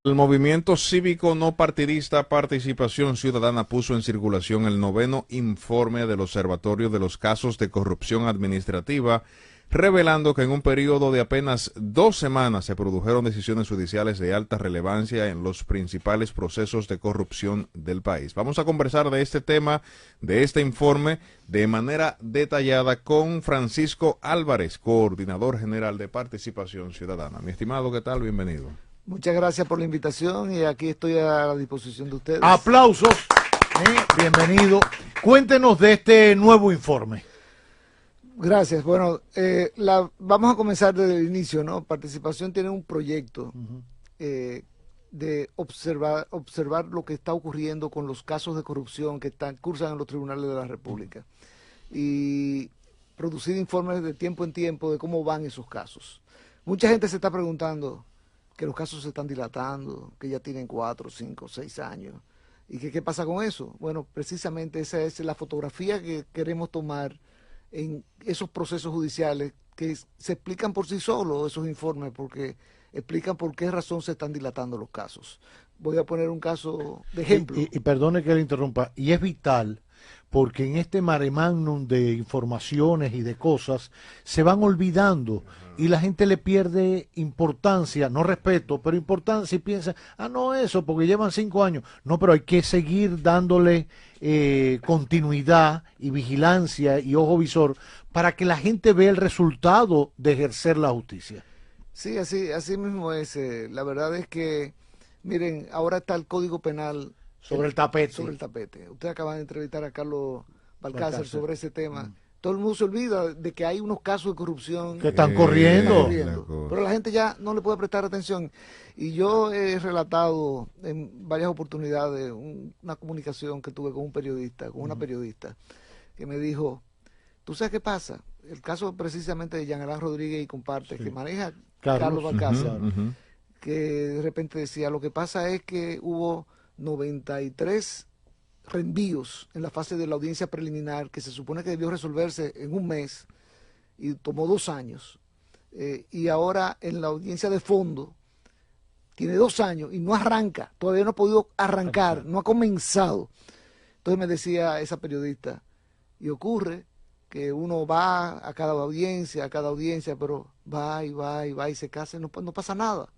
El movimiento cívico no partidista Participación Ciudadana puso en circulación el noveno informe del Observatorio de los Casos de Corrupción Administrativa, revelando que en un periodo de apenas 2 semanas se produjeron decisiones judiciales de alta relevancia en los principales procesos de corrupción del país. Vamos a conversar de este tema, de este informe, de manera detallada con Francisco Álvarez, coordinador general de Participación Ciudadana. Mi estimado, ¿qué tal? Bienvenido. Muchas gracias por la invitación y aquí estoy a la disposición de ustedes. Aplausos. Bienvenido. Cuéntenos de este nuevo informe. Gracias. Bueno, vamos a comenzar desde el inicio, ¿no? Participación tiene un proyecto de observar lo que está ocurriendo con los casos de corrupción que cursan en los tribunales de la República y producir informes de tiempo en tiempo de cómo van esos casos. Mucha gente se está preguntando que los casos se están dilatando, que ya tienen 4, 5, 6 años. ¿Y qué pasa con eso? Bueno, precisamente esa es la fotografía que queremos tomar en esos procesos judiciales que se explican por sí solos, esos informes, porque explican por qué razón se están dilatando los casos. Voy a poner un caso de ejemplo. Y perdone que le interrumpa, y es vital porque en este mare magnum de informaciones y de cosas se van olvidando y la gente le pierde importancia, no respeto, pero importancia y piensa, no eso, porque llevan 5 años. No, pero hay que seguir dándole continuidad y vigilancia y ojo visor para que la gente vea el resultado de ejercer la justicia. Sí, así mismo es. La verdad es que, miren, ahora está el Código Penal sobre el tapete. Sobre el tapete. Ustedes acaban de entrevistar a Carlos Balcácer sobre ese tema. Todo el mundo se olvida de que hay unos casos de corrupción que están corriendo. Pero la gente ya no le puede prestar atención. Y yo he relatado en varias oportunidades una comunicación que tuve con un periodista, con una periodista, que me dijo, ¿tú sabes qué pasa? El caso precisamente de Jean Alain Rodríguez y Comparte, que maneja Carlos Balcácer, que de repente decía, lo que pasa es que hubo 93 reenvíos en la fase de la audiencia preliminar que se supone que debió resolverse en un mes y tomó 2 años. Y ahora en la audiencia de fondo tiene 2 años y no arranca, todavía no ha podido arrancar, no ha comenzado. Entonces me decía esa periodista, y ocurre que uno va a cada audiencia, pero va y se casa y no pasa nada.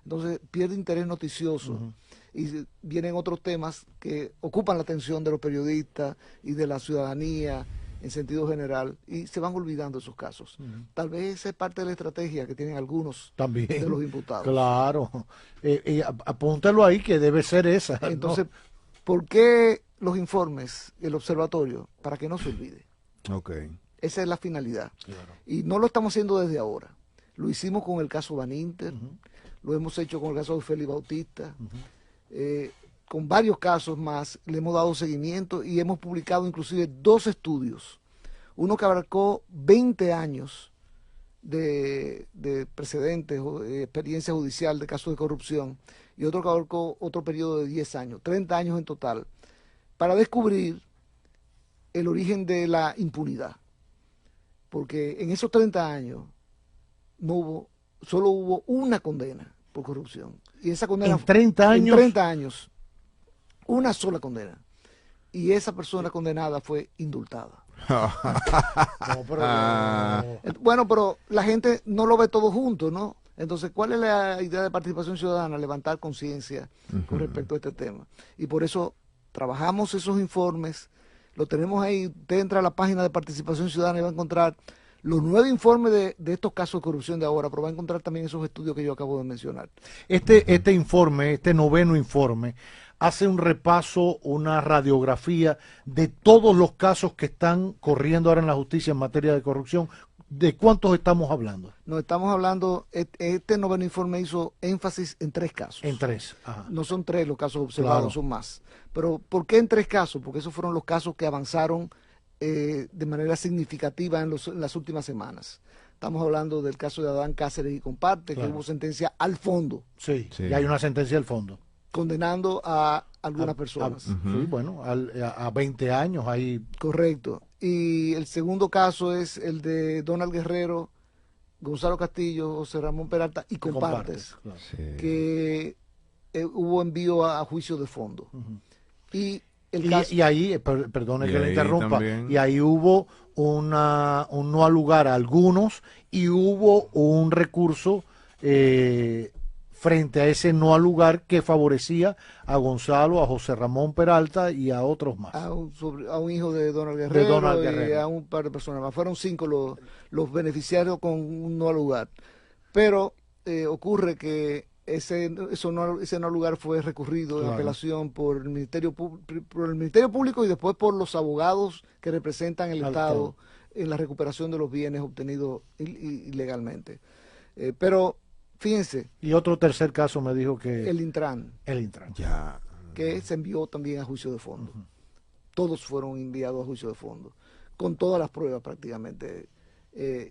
Entonces pierde interés noticioso. Y vienen otros temas que ocupan la atención de los periodistas y de la ciudadanía en sentido general y se van olvidando esos casos. Tal vez esa es parte de la estrategia que tienen algunos también de los imputados. Claro, apúntalo ahí que debe ser esa. Entonces, ¿por qué los informes, el observatorio? Para que no se olvide. Okay. Esa es la finalidad. Claro. Y no lo estamos haciendo desde ahora. Lo hicimos con el caso Baninter, lo hemos hecho con el caso de Félix Bautista, con varios casos más, le hemos dado seguimiento y hemos publicado inclusive 2 estudios. Uno que abarcó 20 años de precedentes o de experiencia judicial de casos de corrupción y otro que abarcó otro periodo de 10 años, 30 años en total, para descubrir el origen de la impunidad. Porque en esos 30 años solo hubo una condena por corrupción. Y esa condena ¿En 30 años? En 30 años, una sola condena. Y esa persona condenada fue indultada. Bueno, pero la gente no lo ve todo junto, ¿no? Entonces, ¿cuál es la idea de Participación Ciudadana? Levantar conciencia con respecto a este tema. Y por eso trabajamos esos informes, lo tenemos ahí. Usted entra a la página de Participación Ciudadana y va a encontrar los 9 informes de estos casos de corrupción de ahora, pero va a encontrar también esos estudios que yo acabo de mencionar. Este informe, este noveno informe, hace un repaso, una radiografía de todos los casos que están corriendo ahora en la justicia en materia de corrupción. ¿De cuántos estamos hablando? No, estamos hablando, este noveno informe hizo énfasis en 3 casos. En 3. Ajá. No son 3 los casos observados, claro, son más. Pero ¿por qué en 3 casos? Porque esos fueron los casos que avanzaron de manera significativa en las últimas semanas. Estamos hablando del caso de Adán Cáceres y Comparte, claro, que hubo sentencia al fondo. Sí, y hay una sentencia al fondo. Condenando a algunas personas. Sí, bueno, a 20 años ahí. Correcto. Y el segundo caso es el de Donald Guerrero, Gonzalo Castillo, José Ramón Peralta y Compartes, claro, que hubo envío a juicio de fondo. Y el caso... Y ahí, perdone Y que le ahí interrumpa, también. y ahí hubo un no al lugar a algunos y hubo un recurso frente a ese no al lugar que favorecía a Gonzalo, a José Ramón Peralta y a otros más. a un hijo de Donald Guerrero, Donald y Guerrero. a un par de personas más. Fueron 5 los beneficiarios con un no al lugar. Pero ocurre que ese no al lugar fue recurrido en Claro. apelación por el Ministerio Público y después por los abogados que representan el Al Estado en la recuperación de los bienes obtenidos ilegalmente. Pero fíjense, Y otro tercer caso me dijo que el Intran, el Intran. Ya. que se envió también a juicio de fondo. Todos fueron enviados a juicio de fondo, con todas las pruebas prácticamente.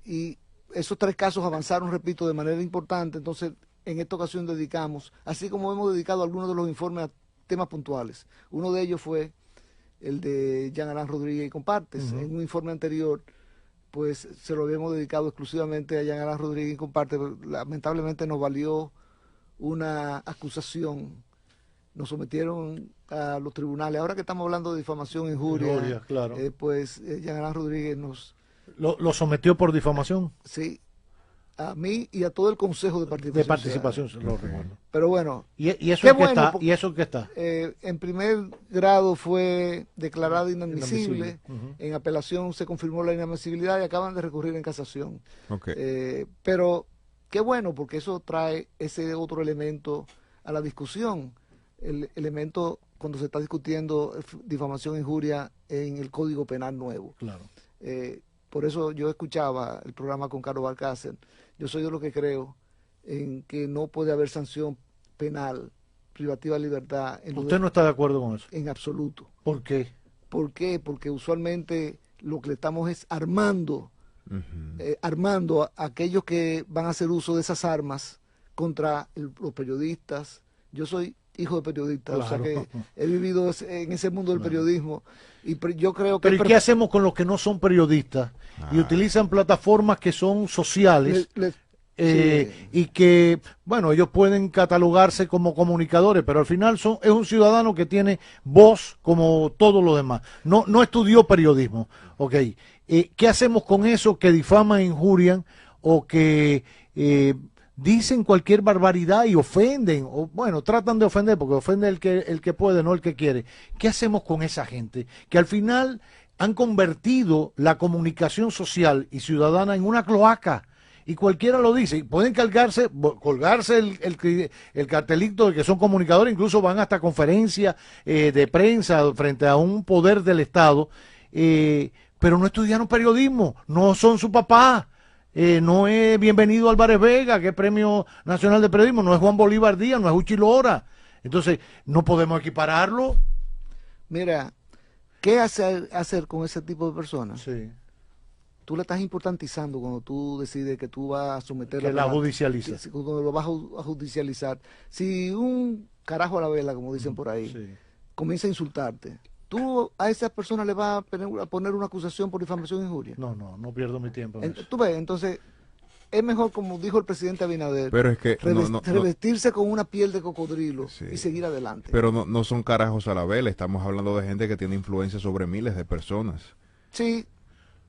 Y esos 3 casos avanzaron, repito, de manera importante. Entonces, en esta ocasión dedicamos, así como hemos dedicado algunos de los informes a temas puntuales. Uno de ellos fue el de Jean Alain Rodríguez y Compartes. En un informe anterior, pues se lo habíamos dedicado exclusivamente a Jean Alain Rodríguez y Compartes. Lamentablemente nos valió una acusación. Nos sometieron a los tribunales. Ahora que estamos hablando de difamación, injuria, Claro. pues Jean Alain Rodríguez nos... ¿Lo sometió por difamación? Sí, a mí y a todo el Consejo de Participación. De participación, se lo recuerdo. Pero bueno, ¿Y eso Qué es que bueno, está? porque- ¿Y eso que está? en primer grado fue declarado inadmisible. Inadmisible. En apelación se confirmó la inadmisibilidad y acaban de recurrir en casación. Ok. Pero qué bueno, porque eso trae ese otro elemento a la discusión. El elemento cuando se está discutiendo difamación e injuria en el Código Penal nuevo. Claro. Por eso yo escuchaba el programa con Carlos Balcácer. Yo soy de los que creo en que no puede haber sanción penal, privativa de libertad, ¿Usted no está de acuerdo con eso? en absoluto. ¿Por qué? ¿Por qué? Porque usualmente lo que le estamos es armando a aquellos que van a hacer uso de esas armas contra los periodistas. Yo soy hijo de periodista, o sea Claro. que he vivido en ese mundo del periodismo y yo creo que... Pero ¿y qué hacemos con los que no son periodistas y utilizan plataformas que son sociales sí. y que, bueno, ellos pueden catalogarse como comunicadores, pero al final es un ciudadano que tiene voz como todos los demás. No estudió periodismo, ¿ok? ¿Qué hacemos con eso que difaman, injurian o que dicen cualquier barbaridad y ofenden, o bueno, tratan de ofender, porque ofende el que puede, no el que quiere? ¿Qué hacemos con esa gente que al final han convertido la comunicación social y ciudadana en una cloaca? Y cualquiera lo dice, y pueden colgarse el cartelito de que son comunicadores, incluso van hasta conferencias de prensa frente a un poder del Estado, pero no estudiaron periodismo, no son su papá. No es Bienvenido Álvarez Vega, que es Premio Nacional de Periodismo, no es Juan Bolívar Díaz, no es Uchi Lora. Entonces, no podemos equipararlo. Mira, ¿qué hacer con ese tipo de personas? Sí. Tú la estás importantizando cuando tú decides que tú vas a someter Que la judicializas. cuando lo vas a judicializar. Si un carajo a la vela, como dicen por ahí, Sí. comienza a insultarte, ¿tú a esas personas le vas a poner una acusación por difamación e injuria? No pierdo mi tiempo en eso. Tú ves, entonces, es mejor, como dijo el presidente Abinader, Pero es que revestirse con una piel de cocodrilo Sí. y seguir adelante. pero no son carajos a la vela, estamos hablando de gente que tiene influencia sobre miles de personas. Sí,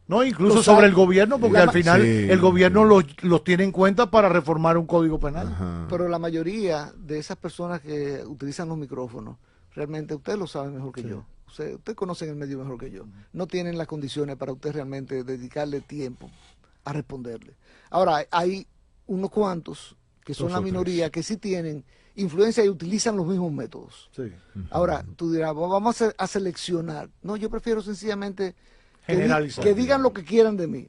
No, incluso Los sobre hay. el gobierno, porque La al ma- final Sí, el gobierno sí. los tiene en cuenta para reformar un código penal. Ajá. pero la mayoría de esas personas que utilizan los micrófonos, realmente ustedes lo saben mejor que Sí. yo. Ustedes conocen el medio mejor que yo. No tienen las condiciones para usted realmente dedicarle tiempo a responderle. Ahora, hay unos cuantos que son Dos la o tres. minoría que sí tienen influencia y utilizan los mismos métodos. Sí. Ahora, tú dirás, vamos a seleccionar. No, yo prefiero sencillamente Generalizar. que digan lo que quieran de mí.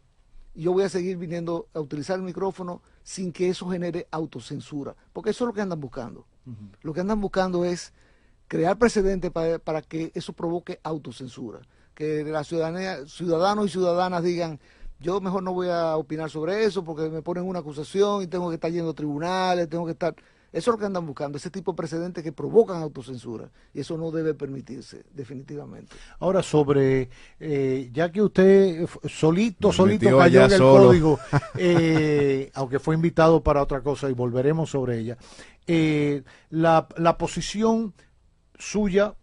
Y yo voy a seguir viniendo a utilizar el micrófono sin que eso genere autocensura. Porque eso es lo que andan buscando. Lo que andan buscando es crear precedentes para que eso provoque autocensura. Que la ciudadanía, ciudadanos y ciudadanas digan, yo mejor no voy a opinar sobre eso porque me ponen una acusación y tengo que estar yendo a tribunales, tengo que estar... Eso es lo que andan buscando, ese tipo de precedentes que provocan autocensura. Y eso no debe permitirse, definitivamente. Ahora sobre, ya que usted solito metió cayó allá en el solo. código, aunque fue invitado para otra cosa y volveremos sobre ella, la posición suya,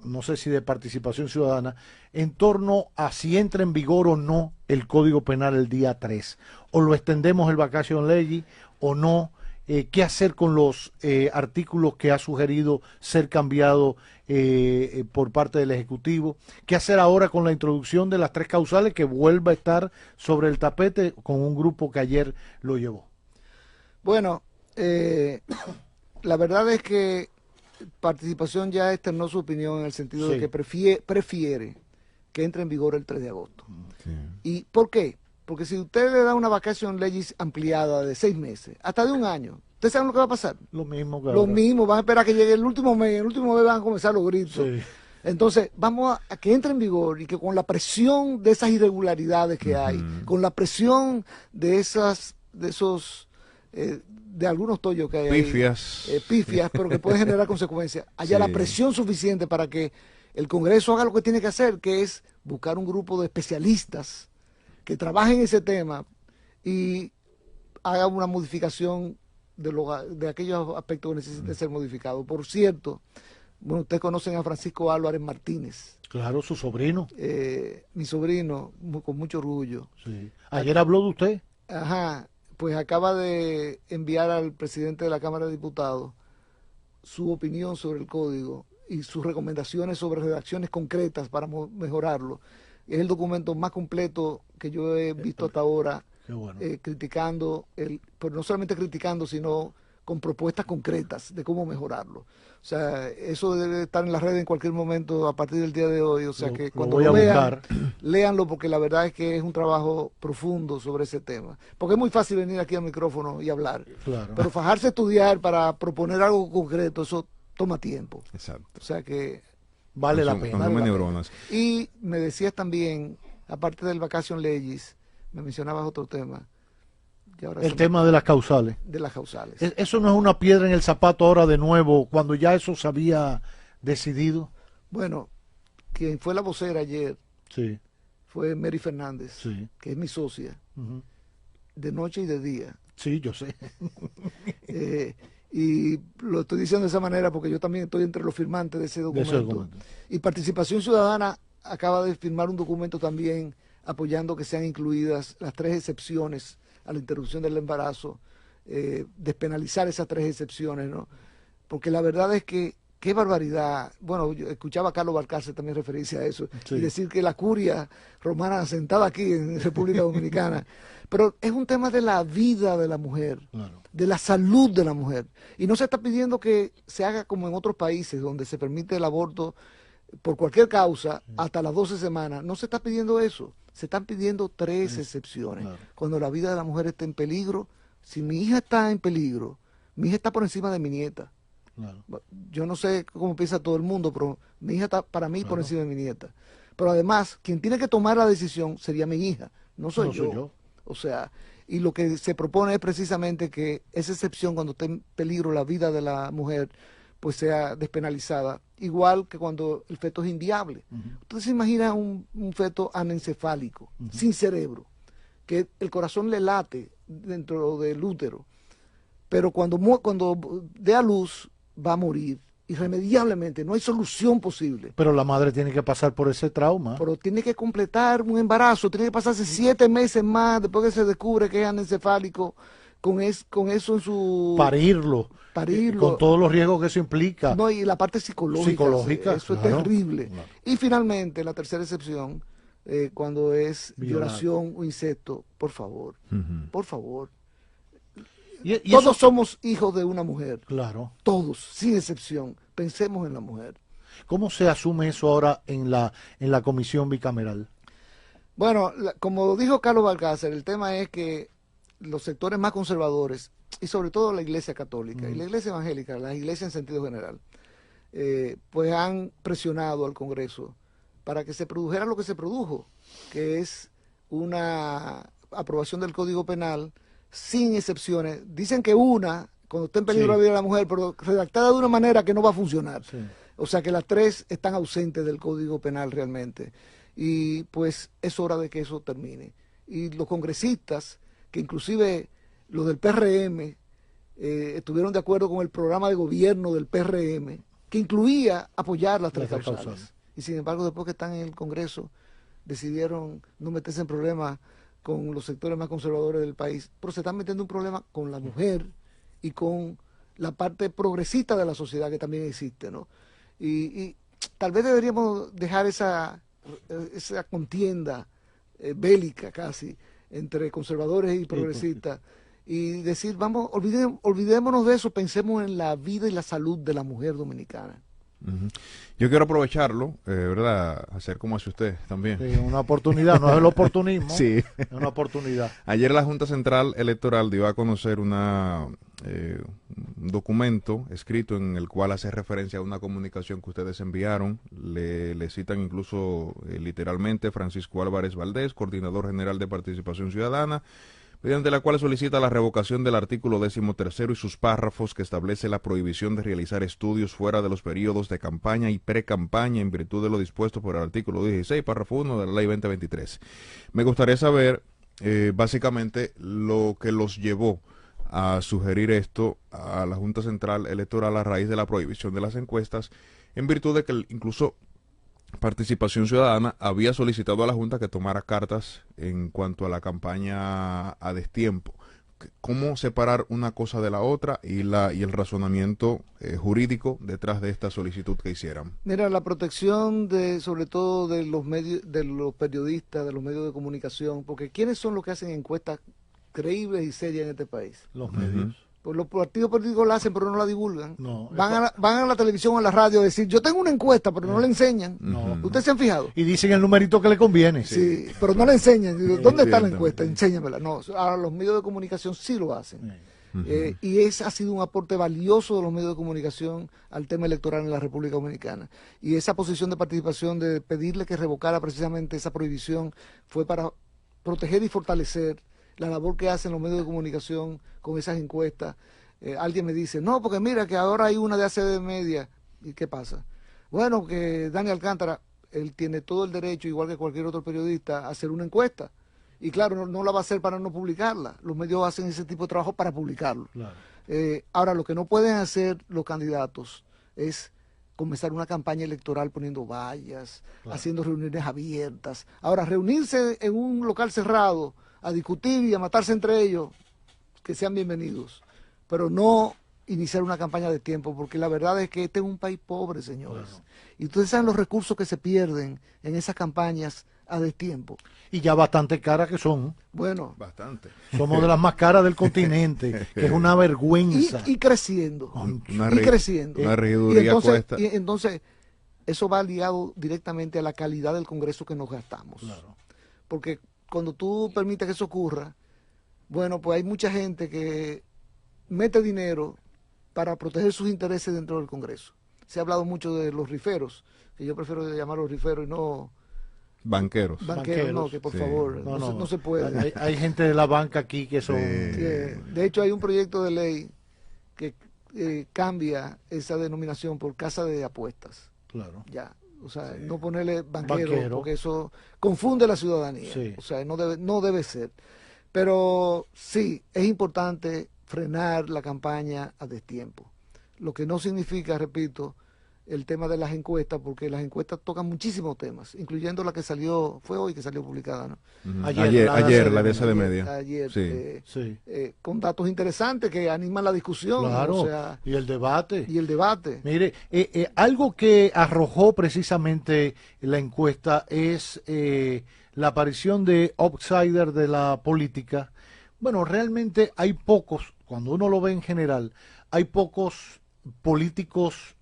no sé si de Participación Ciudadana, en torno a si entra en vigor o no el Código Penal el día 3, o lo extendemos el vacation legis o no, qué hacer con los artículos que ha sugerido ser cambiado por parte del Ejecutivo, qué hacer ahora con la introducción de las 3 causales que vuelva a estar sobre el tapete con un grupo que ayer lo llevó. Bueno, la verdad es que Participación ya externó su opinión en el sentido de que prefiere que entre en vigor el 3 de agosto. Sí. ¿Y por qué? Porque si usted le da una vacation legis ampliada de 6 meses, hasta de un año, ¿ustedes saben lo que va a pasar? Lo mismo que Lo ahora. mismo, van a esperar que llegue el último mes van a comenzar los gritos. Sí. Entonces, vamos a que entre en vigor y que con la presión de esas irregularidades que hay, con la presión de de algunos tollos que hay ahí, pifias, pero que pueden generar consecuencias, haya la presión suficiente para que el Congreso haga lo que tiene que hacer, que es buscar un grupo de especialistas que trabajen ese tema y haga una modificación de aquellos aspectos que necesiten ser modificados. Por cierto, bueno, ustedes conocen a Francisco Álvarez Martínez. Claro, su sobrino. Mi sobrino, con mucho orgullo. Sí. Ayer habló de usted. Ajá, pues acaba de enviar al presidente de la Cámara de Diputados su opinión sobre el código y sus recomendaciones sobre redacciones concretas para mejorarlo. Es el documento más completo que yo he visto hasta ahora, bueno. criticando, pero no solamente criticando, sino con propuestas concretas de cómo mejorarlo. O sea, eso debe estar en las redes en cualquier momento a partir del día de hoy. O sea, que cuando lo vean, léanlo, porque la verdad es que es un trabajo profundo sobre ese tema. Porque es muy fácil venir aquí al micrófono y hablar. Claro. Pero fajarse a estudiar para proponer algo concreto, eso toma tiempo. Exacto. O sea que vale la pena. Consume neuronas. Y me decías también, aparte del vacation legis, me mencionabas otro tema. El tema de las causales. De las causales. ¿Eso no es una piedra en el zapato ahora de nuevo, cuando ya eso se había decidido? Bueno, quien fue la vocera ayer sí. fue Mary Fernández, sí. que es mi socia, de noche y de día. Sí, yo sé. Y lo estoy diciendo de esa manera porque yo también estoy entre los firmantes de ese documento. Y Participación Ciudadana acaba de firmar un documento también apoyando que sean incluidas las 3 excepciones a la interrupción del embarazo, despenalizar esas 3 excepciones, ¿no? Porque la verdad es que, qué barbaridad. Bueno, yo escuchaba a Carlos Balcarce también referirse a eso, y decir que la curia romana sentada aquí en República Dominicana, pero es un tema de la vida de la mujer, de la salud de la mujer, y no se está pidiendo que se haga como en otros países, donde se permite el aborto por cualquier causa, hasta las 12 semanas. No se está pidiendo eso. Se están pidiendo 3 excepciones. Cuando la vida de la mujer está en peligro, si mi hija está en peligro, mi hija está por encima de mi nieta. Yo no sé cómo piensa todo el mundo, pero mi hija está para mí por encima de mi nieta. Pero además, quien tiene que tomar la decisión sería mi hija, no soy yo. O sea, y lo que se propone es precisamente que esa excepción, cuando esté en peligro la vida de la mujer, pues sea despenalizada, igual que cuando el feto es inviable. Usted se imagina un feto anencefálico, sin cerebro, que el corazón le late dentro del útero, pero cuando dé a luz va a morir irremediablemente, no hay solución posible. Pero la madre tiene que pasar por ese trauma. Pero tiene que completar un embarazo, tiene que pasarse 7 meses más después que se descubre que es anencefálico, con eso en su... Parirlo. Con todos los riesgos que eso implica. No, y la parte psicológica. Eso es terrible. Y finalmente, la tercera excepción, cuando es violación o incesto, por favor, por favor. ¿Y todos somos hijos de una mujer. Claro. Todos, sin excepción. Pensemos en la mujer. ¿Cómo se asume eso ahora en la comisión bicameral? Bueno, como dijo Carlos Balcácer, el tema es que los sectores más conservadores, y sobre todo la Iglesia Católica y la Iglesia Evangélica, la Iglesia en sentido general, pues han presionado al Congreso para que se produjera lo que se produjo, que es una aprobación del Código Penal sin excepciones. Dicen que cuando está en peligro la vida de la mujer, pero redactada de una manera que no va a funcionar. Sí. O sea que las tres están ausentes del Código Penal realmente. Y pues es hora de que eso termine. Y los congresistas, que inclusive los del PRM, estuvieron de acuerdo con el programa de gobierno del PRM, que incluía apoyar las tres causales. Y sin embargo, después que están en el Congreso, decidieron no meterse en problemas con los sectores más conservadores del país, pero se están metiendo en un problema con la mujer y con la parte progresista de la sociedad que también existe, ¿no? Y tal vez deberíamos dejar esa contienda bélica casi entre conservadores y progresistas y decir, vamos, olvidémonos de eso, pensemos en la vida y la salud de la mujer dominicana. Yo quiero aprovecharlo, ¿verdad? Hacer como hace usted también. Sí, una oportunidad, no es el oportunismo, sí. Es una oportunidad. Ayer la Junta Central Electoral dio a conocer un documento escrito en el cual hace referencia a una comunicación que ustedes enviaron. Le citan incluso literalmente Francisco Álvarez Valdés, coordinador general de Participación Ciudadana, mediante la cual solicita la revocación del artículo 13º y sus párrafos que establece la prohibición de realizar estudios fuera de los periodos de campaña y pre-campaña en virtud de lo dispuesto por el artículo 16, párrafo 1 de la Ley 2023. Me gustaría saber básicamente lo que los llevó a sugerir esto a la Junta Central Electoral a raíz de la prohibición de las encuestas, en virtud de que incluso Participación Ciudadana había solicitado a la Junta que tomara cartas en cuanto a la campaña a destiempo. ¿Cómo separar una cosa de la otra y el razonamiento jurídico detrás de esta solicitud que hicieran? Mira, la protección sobre todo de los medios, de los periodistas, de los medios de comunicación, porque ¿quiénes son los que hacen encuestas creíbles y serias en este país? Los medios. Pues los partidos políticos la hacen, pero no la divulgan. No, van a la televisión o a la radio a decir, yo tengo una encuesta, pero no la enseñan. No. ¿Ustedes se han fijado? Y dicen el numerito que le conviene. Sí, pero no la enseñan. Digo, ¿dónde está la encuesta? Enséñamela. No, ahora los medios de comunicación sí lo hacen. Y ha sido un aporte valioso de los medios de comunicación al tema electoral en la República Dominicana. Y esa posición de participación, de pedirle que revocara precisamente esa prohibición, fue para proteger y fortalecer la labor que hacen los medios de comunicación con esas encuestas. Alguien me dice, no, porque mira que ahora hay una de ACD Media. ¿Y qué pasa? Bueno, que Dani Alcántara, él tiene todo el derecho, igual que cualquier otro periodista, a hacer una encuesta. Y claro, no la va a hacer para no publicarla. Los medios hacen ese tipo de trabajo para publicarlo. Claro. Ahora, lo que no pueden hacer los candidatos es comenzar una campaña electoral poniendo vallas, haciendo reuniones abiertas. Ahora, reunirse en un local cerrado a discutir y a matarse entre ellos, que sean bienvenidos, pero no iniciar una campaña de tiempo, porque la verdad es que este es un país pobre, señores. Bueno. Y ustedes saben los recursos que se pierden en esas campañas a destiempo. Y ya bastante caras que son. Bueno. Bastante. Somos de las más caras del continente, que es una vergüenza. Y creciendo. Y creciendo. Una regiduría cuesta. Y entonces, eso va ligado directamente a la calidad del Congreso que nos gastamos. Claro. Porque cuando tú permites que eso ocurra, bueno, pues hay mucha gente que mete dinero para proteger sus intereses dentro del Congreso. Se ha hablado mucho de los riferos, que yo prefiero llamarlos riferos y no banqueros. Banqueros, no, que por favor, no se puede. Hay gente de la banca aquí que son... de hecho, hay un proyecto de ley que cambia esa denominación por casa de apuestas. Claro. Ya. O sea, no ponerle banquero, porque eso confunde a la ciudadanía. Sí. O sea, no debe ser. Pero sí, es importante frenar la campaña a destiempo. Lo que no significa, repito, el tema de las encuestas, porque las encuestas tocan muchísimos temas, incluyendo la que salió, fue hoy que salió publicada, ¿no? Ayer, la de esa de media. Ayer, sí. Con datos interesantes que animan la discusión. Claro, o sea, y el debate. Mire, algo que arrojó precisamente la encuesta es la aparición de outsiders de la política. Bueno, realmente hay pocos, cuando uno lo ve en general, hay pocos políticos,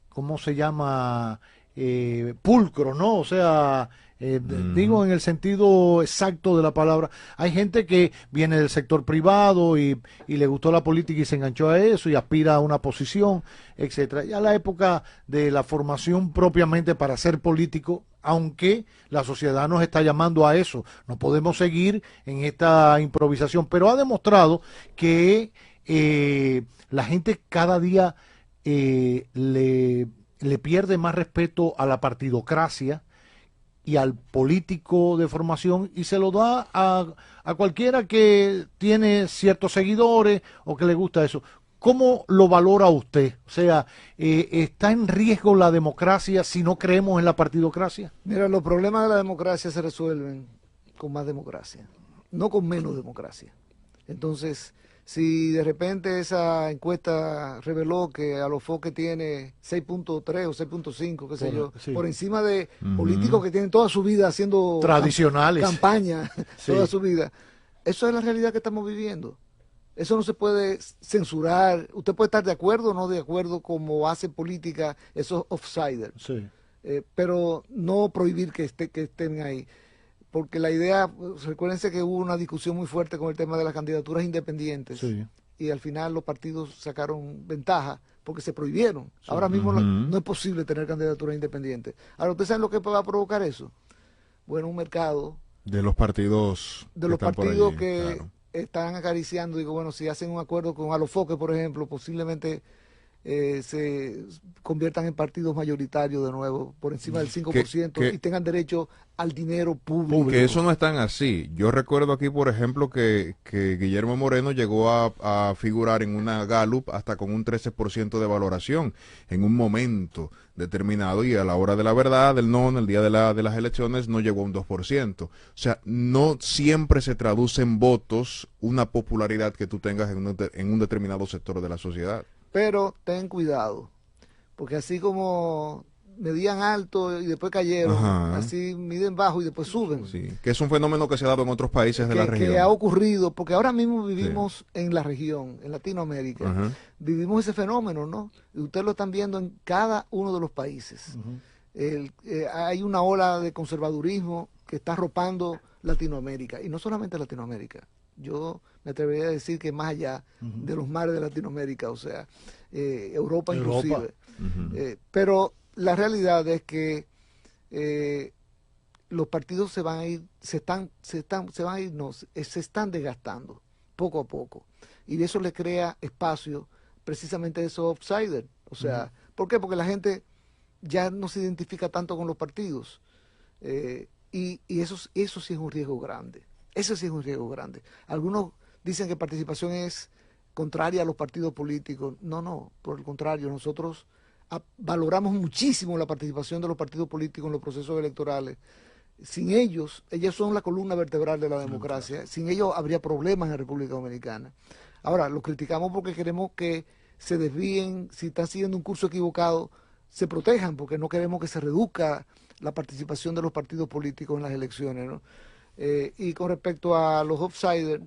¿cómo se llama? Pulcro, ¿no? O sea, digo en el sentido exacto de la palabra. Hay gente que viene del sector privado y le gustó la política y se enganchó a eso y aspira a una posición, etcétera. Ya la época de la formación propiamente para ser político aunque la sociedad nos está llamando a eso. No podemos seguir en esta improvisación, pero ha demostrado que la gente cada día le pierde más respeto a la partidocracia y al político de formación y se lo da a cualquiera que tiene ciertos seguidores o que le gusta eso. ¿Cómo lo valora usted? O sea, ¿está en riesgo la democracia si no creemos en la partidocracia? Mira, los problemas de la democracia se resuelven con más democracia, no con menos democracia. Entonces, si de repente esa encuesta reveló que Alofoque tiene 6.3 o 6.5, qué sé yo, sí, por encima de políticos que tienen toda su vida haciendo tradicionales, campaña, sí, toda su vida, eso es la realidad que estamos viviendo. Eso no se puede censurar. Usted puede estar de acuerdo o no de acuerdo como hace política esos offsiders, sí, pero no prohibir que estén ahí. Porque la idea, recuérdense que hubo una discusión muy fuerte con el tema de las candidaturas independientes, sí, y al final los partidos sacaron ventaja porque se prohibieron. Sí. Ahora mismo no es posible tener candidaturas independientes. Ahora, ¿ustedes saben lo que va a provocar eso? Bueno, un mercado de los partidos que claro, están acariciando. Digo, bueno, si hacen un acuerdo con Alofoque, por ejemplo, posiblemente se conviertan en partidos mayoritarios de nuevo, por encima del 5%, y tengan derecho al dinero público. Que eso no es tan así. Yo recuerdo aquí, por ejemplo, que Guillermo Moreno llegó a figurar en una Gallup hasta con un 13% de valoración en un momento determinado, y a la hora de la verdad, del no, en el día de las elecciones, no llegó a un 2%. O sea, no siempre se traduce en votos una popularidad que tú tengas en un determinado sector de la sociedad. Pero ten cuidado, porque así como medían alto y después cayeron, ajá, así miden bajo y después suben. Sí, que es un fenómeno que se ha dado en otros países de la región. Que ha ocurrido, porque ahora mismo vivimos en la región, en Latinoamérica, ajá, vivimos ese fenómeno, ¿no? Y ustedes lo están viendo en cada uno de los países. Hay una ola de conservadurismo que está arropando Latinoamérica, y no solamente Latinoamérica. Yo me atrevería a decir que más allá de los mares de Latinoamérica, o sea, Europa inclusive. Pero la realidad es que los partidos se están desgastando poco a poco, y eso le crea espacio precisamente a esos outsiders. O sea, ¿por qué? Porque la gente ya no se identifica tanto con los partidos, y eso sí es un riesgo grande. Eso sí es un riesgo grande. Algunos dicen que participación es contraria a los partidos políticos. No, por el contrario, nosotros valoramos muchísimo la participación de los partidos políticos en los procesos electorales. Sin ellos son la columna vertebral de la democracia. Sin ellos habría problemas en la República Dominicana. Ahora, los criticamos porque queremos que se desvíen, si están siguiendo un curso equivocado, se protejan, porque no queremos que se reduzca la participación de los partidos políticos en las elecciones, ¿no? Y con respecto a los outsiders,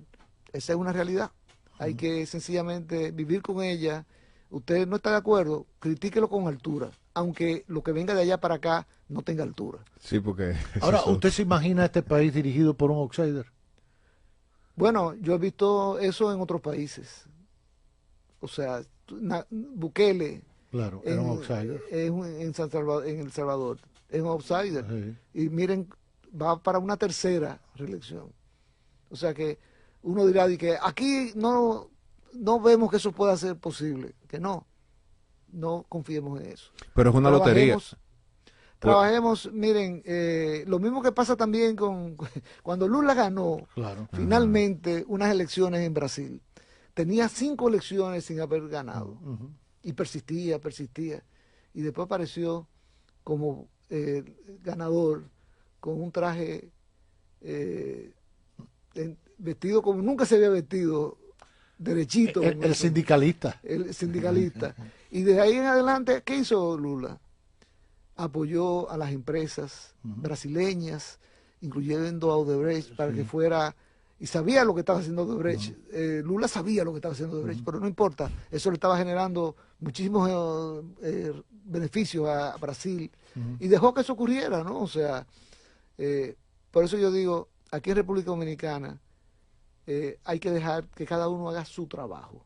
esa es una realidad. Hay que sencillamente vivir con ella. Usted no está de acuerdo, critíquelo con altura, aunque lo que venga de allá para acá no tenga altura. Sí, porque... Ahora, ¿usted se imagina este país dirigido por un outsider? Bueno, yo he visto eso en otros países. O sea, Bukele, claro, era un outsider. En El Salvador, es un outsider. Sí. Y miren, va para una tercera reelección. O sea que uno dirá de que aquí no vemos que eso pueda ser posible, que no confiemos en eso. Pero es una lotería. Trabajemos, miren, lo mismo que pasa también cuando Lula ganó, claro, finalmente unas elecciones en Brasil. Tenía 5 elecciones sin haber ganado, y persistía, y después apareció como ganador con un traje vestido como nunca se había vestido, derechito. El sindicalista. El sindicalista. Y de ahí en adelante, ¿qué hizo Lula? Apoyó a las empresas brasileñas, incluyendo a Odebrecht, para que fuera, y sabía lo que estaba haciendo Odebrecht. Lula sabía lo que estaba haciendo Odebrecht, pero no importa, eso le estaba generando muchísimos beneficios a Brasil, y dejó que eso ocurriera, ¿no? O sea, por eso yo digo, aquí en República Dominicana hay que dejar que cada uno haga su trabajo.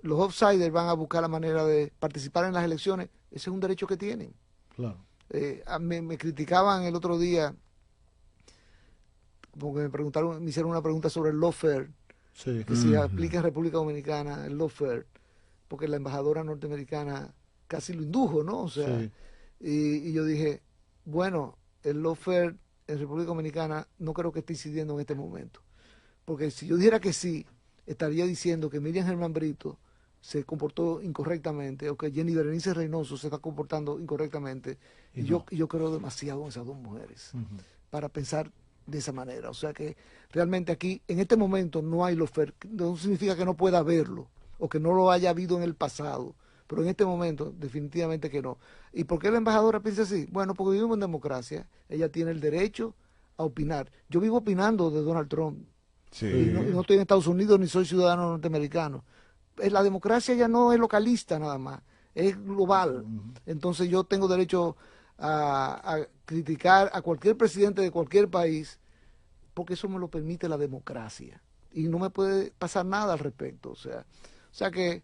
Los outsiders van a buscar la manera de participar en las elecciones. Ese es un derecho que tienen. Claro. Me criticaban el otro día, porque me hicieron una pregunta sobre el lawfare, Sí. que si aplica en República Dominicana el lawfare, porque la embajadora norteamericana casi lo indujo, ¿no? O sea, Sí. y yo dije, bueno, el lawfare en República Dominicana no creo que esté incidiendo en este momento, porque si yo dijera que sí, estaría diciendo que Miriam Germán Brito se comportó incorrectamente, o que Jenny Berenice Reynoso se está comportando incorrectamente, Y yo creo demasiado en esas dos mujeres Ujú. para pensar de esa manera. O sea que realmente aquí, en este momento, no hay lawfare. No significa que no pueda haberlo, o que no lo haya habido en el pasado, pero en este momento definitivamente que no. ¿Y por qué la embajadora piensa así? Bueno, porque vivimos en democracia, ella tiene el derecho a opinar. Yo vivo opinando de Donald Trump, Sí. y no estoy en Estados Unidos ni soy ciudadano norteamericano. La democracia ya no es localista nada más, es global. Entonces yo tengo derecho a criticar a cualquier presidente de cualquier país, porque eso me lo permite la democracia. Y no me puede pasar nada al respecto. O sea que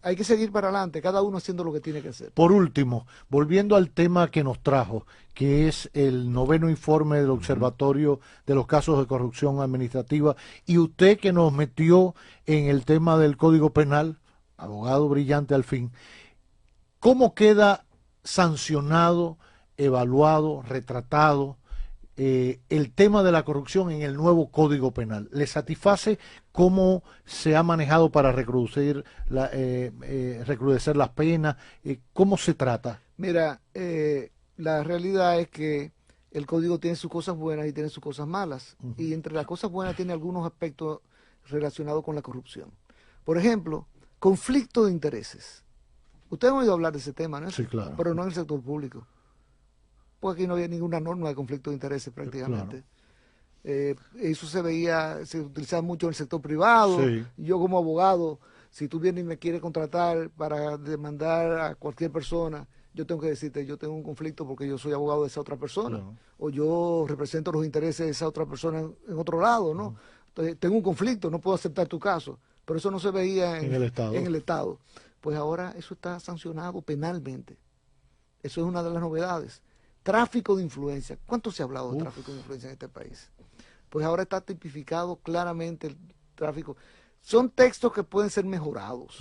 hay que seguir para adelante, cada uno haciendo lo que tiene que hacer. Por último, volviendo al tema que nos trajo, que es el 9º informe del Observatorio de los Casos de Corrupción Administrativa, y usted que nos metió en el tema del Código Penal, abogado brillante al fin, ¿cómo queda sancionado, evaluado, retratado el tema de la corrupción en el nuevo Código Penal? ¿Le satisface cómo se ha manejado para recrudecer las penas? ¿Cómo se trata? Mira, la realidad es que el código tiene sus cosas buenas y tiene sus cosas malas. Y entre las cosas buenas tiene algunos aspectos relacionados con la corrupción. Por ejemplo, conflicto de intereses. Ustedes han oído hablar de ese tema, ¿no? Sí, claro. Pero no en el sector público. Porque aquí no había ninguna norma de conflicto de intereses prácticamente. Eso se utilizaba mucho en el sector privado. Sí. Yo como abogado, si tú vienes y me quieres contratar para demandar a cualquier persona, yo tengo que decirte, yo tengo un conflicto porque yo soy abogado de esa otra persona, Claro. o yo represento los intereses de esa otra persona en otro lado, ¿no? Entonces, tengo un conflicto, no puedo aceptar tu caso, pero eso no se veía En el Estado. en el Estado. Pues ahora eso está sancionado penalmente. Eso es una de las novedades. Tráfico de influencia. ¿Cuánto se ha hablado de tráfico de influencia en este país? Pues ahora está tipificado claramente el tráfico. Son textos que pueden ser mejorados,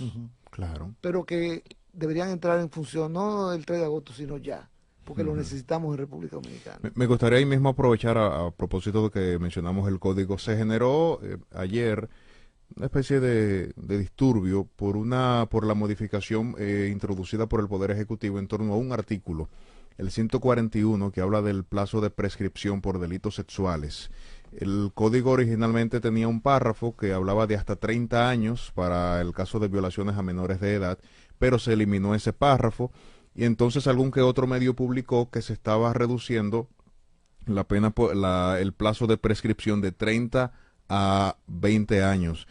Claro. pero que deberían entrar en función no el 3 de agosto, sino ya, porque lo necesitamos en República Dominicana. Me gustaría ahí mismo aprovechar a propósito de que mencionamos el código. Se generó ayer una especie de disturbio por la modificación introducida por el Poder Ejecutivo en torno a un artículo, el 141, que habla del plazo de prescripción por delitos sexuales. El código originalmente tenía un párrafo que hablaba de hasta 30 años para el caso de violaciones a menores de edad, pero se eliminó ese párrafo y entonces algún que otro medio publicó que se estaba reduciendo la pena, el plazo de prescripción de 30 a 20 años.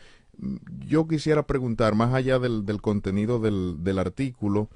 Yo quisiera preguntar, más allá del contenido del artículo,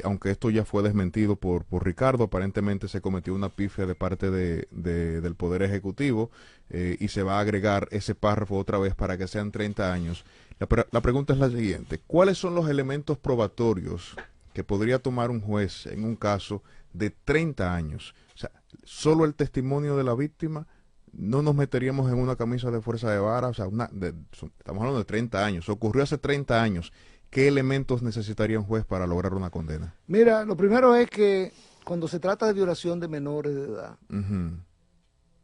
aunque esto ya fue desmentido por Ricardo, aparentemente se cometió una pifia de parte del Poder Ejecutivo y se va a agregar ese párrafo otra vez para que sean 30 años. La pregunta es la siguiente: ¿cuáles son los elementos probatorios que podría tomar un juez en un caso de 30 años? O sea, solo el testimonio de la víctima, no nos meteríamos en una camisa de fuerza de vara. O sea, estamos hablando de 30 años, ocurrió hace 30 años. ¿Qué elementos necesitaría un juez para lograr una condena? Mira, lo primero es que cuando se trata de violación de menores de edad,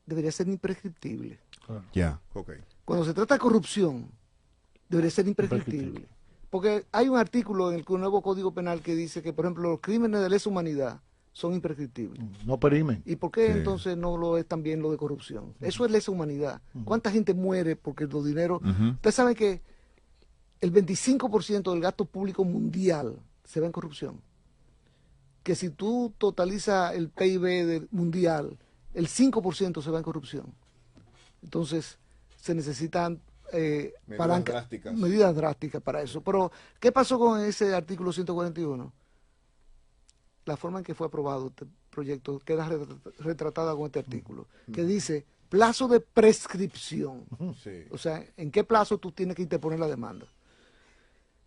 debería ser imprescriptible. Ya, ok. Cuando se trata de corrupción, debería ser imprescriptible. Porque hay un artículo en el nuevo Código Penal que dice que, por ejemplo, los crímenes de lesa humanidad son imprescriptibles. No perimen. ¿Y por qué Sí. entonces no lo es también lo de corrupción? Eso es lesa humanidad. ¿Cuánta gente muere porque los dineros... Ustedes saben que el 25% del gasto público mundial se va en corrupción. Que si tú totalizas el PIB mundial, el 5% se va en corrupción. Entonces, se necesitan medidas drásticas para eso. Pero, ¿qué pasó con ese artículo 141? La forma en que fue aprobado este proyecto queda retratada con este artículo, que dice plazo de prescripción. Sí. O sea, ¿en qué plazo tú tienes que interponer la demanda?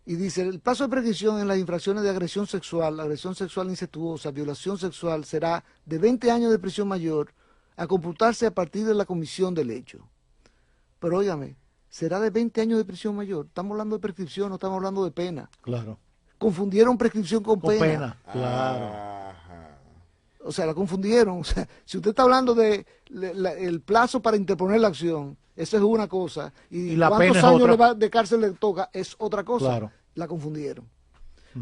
Y dice, el plazo de prescripción en las infracciones de agresión sexual incestuosa, violación sexual, será de 20 años de prisión mayor a computarse a partir de la comisión del hecho. Pero óigame, será de 20 años de prisión mayor. Estamos hablando de prescripción, no estamos hablando de pena. Claro. Confundieron prescripción con pena. Claro. Ajá. O sea, la confundieron. O sea, si usted está hablando de el plazo para interponer la acción, eso es una cosa. Y la cuántos pena es años otra. de cárcel le toca es otra cosa. Claro. La confundieron.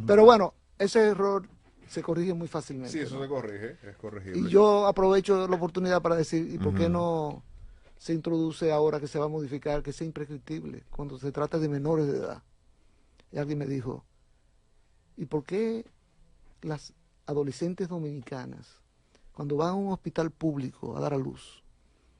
Pero bueno, ese error se corrige muy fácilmente. Sí, eso ¿no? se corrige, es corregible. Y yo aprovecho la oportunidad para decir, ¿y por qué no se introduce ahora que se va a modificar, que sea imprescriptible cuando se trata de menores de edad? Y alguien me dijo, ¿y por qué las adolescentes dominicanas, cuando van a un hospital público a dar a luz,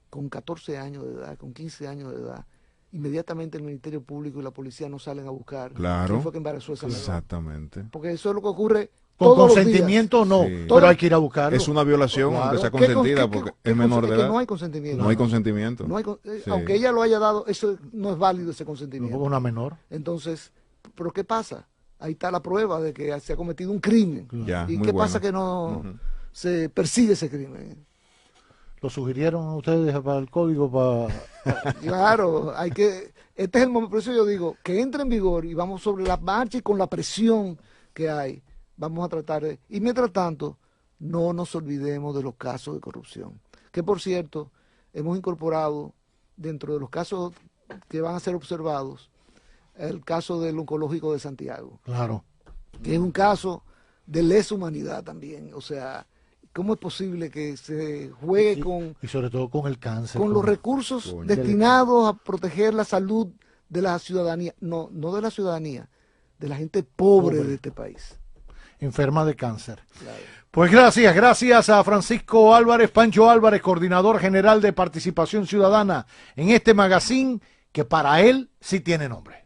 con 14 años de edad, con 15 años de edad, inmediatamente el Ministerio Público y la policía no salen a buscar Claro. quién fue que embarazó a esa menor? Exactamente. Porque eso es lo que ocurre Con todos los días. consentimiento no, Sí. pero hay que ir a buscarlo. Es una violación, Claro. aunque sea ¿Qué consentida, con- qué- porque qué es menor consen- de es que edad. no hay consentimiento. No hay consentimiento. No hay Sí. Aunque ella lo haya dado, eso no es válido ese consentimiento. Una menor. Entonces, ¿pero qué pasa? Ahí está la prueba de que se ha cometido un crimen. Ya, ¿Y muy qué bueno. pasa que no Ujú. se persigue ese crimen? ¿Lo sugirieron a ustedes para el código? Claro, hay que... Este es el momento, por eso yo digo, que entre en vigor y vamos sobre la marcha y con la presión que hay, vamos a tratar de... Y mientras tanto, no nos olvidemos de los casos de corrupción. Que por cierto, hemos incorporado dentro de los casos que van a ser observados, el caso del oncológico de Santiago, Claro. que es un caso de lesa humanidad también. O sea, ¿cómo es posible que se juegue Y sobre todo con el cáncer. con los recursos Coño. destinados a proteger la salud de la ciudadanía? No de la ciudadanía, de la gente pobre de este país. Enferma de cáncer. Claro. Pues gracias a Francisco Álvarez, Pancho Álvarez, coordinador general de Participación Ciudadana en este magazine que para él sí tiene nombre.